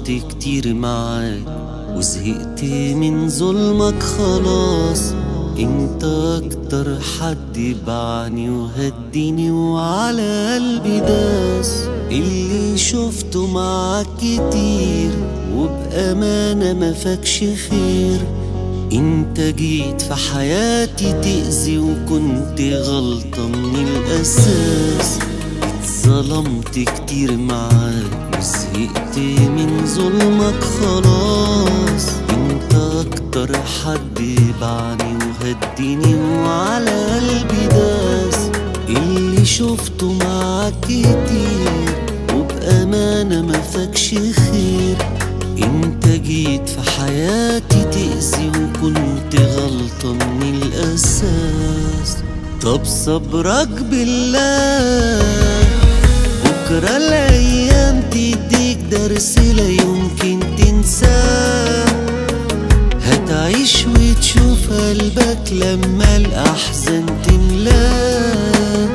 ظلمت كتير معاك وزهقت من ظلمك خلاص. انت اكتر حد باعني وهديني وعلى قلبي داس. اللي شفته معاك كتير وبأمانة ما فاكش خير. انت جيت في حياتي تأذي وكنت غلطة من الأساس. اتظلمت كتير معاك وزهقت من ظلمك خلاص. انت اكتر حد باعني وهديني وعلى قلبي داس. اللي شفته معاك كتير وبأمانة ما فاكش خير. انت جيت في حياتي تأذي وكنت غلطة من الأساس. طب صبرك بالله بكرة الأيام تديك درس لا يمكن تنساه. هتعيش وتشوف قلبك لما الأحزان تملاه.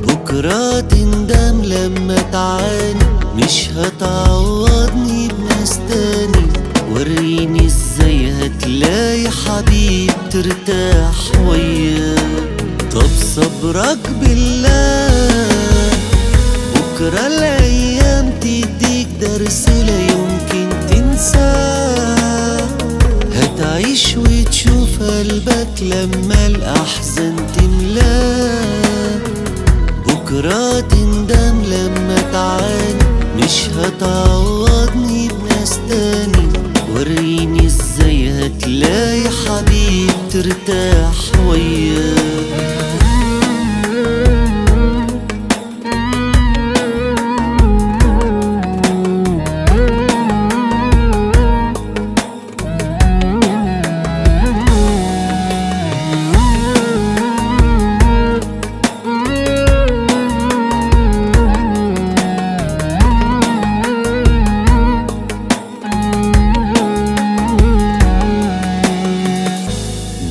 بكرة تندم لما تعاني مش هتعوضني بناس تاني. وريني ازاي هتلاقي حبيب ترتاح وياه. طب صبرك بالله بكرة الأيام تديك درس لا يمكن تنساه. هتعيش وتشوف قلبك لما الأحزان تملاه. بكرة تندم لما تعاني مش هتعوضني بناس تاني. وريني ازاي هتلاقي حبيب ترتاح وياه.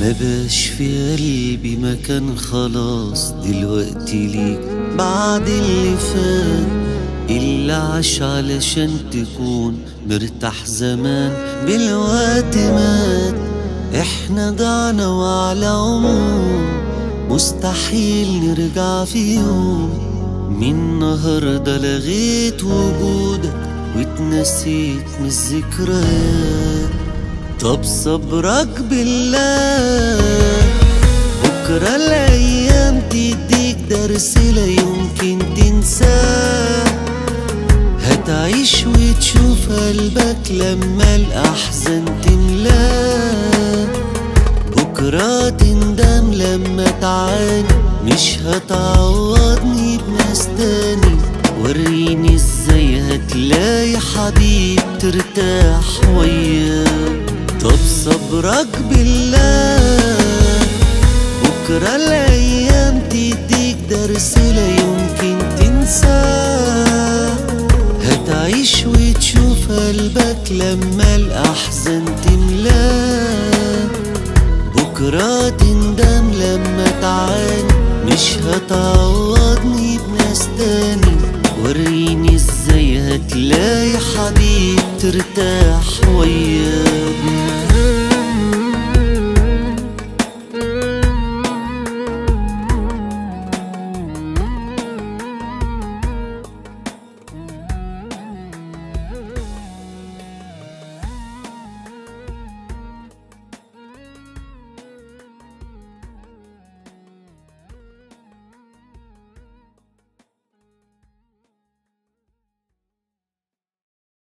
مبقاش في قلبي مكان خلاص دلوقتي ليك بعد اللي فات. اللي عاش علشان تكون مرتاح زمان بالوقت مات. احنا ضعنا وعلى عموم مستحيل نرجع في يوم. من النهارده لغيت وجودك واتنسيت من الذكريات. طب صبرك بالله بكرة الأيام تديك درس لا يمكن تنساه. هتعيش وتشوف قلبك لما الأحزان تملاه. بكرة تندم لما تعاني مش هتعوضني بناس تاني. وريني ازاي هتلاقي حبيب ترتاح وياه. طب صبرك بالله بكرة الأيام تديك درس لا يمكن تنساه. هتعيش وتشوف قلبك لما الأحزان تملاه. بكرة تندم لما تعاني مش هتعوضني بناس تاني. وريني ازاي هتلاقي حبيب ترتاح وياه.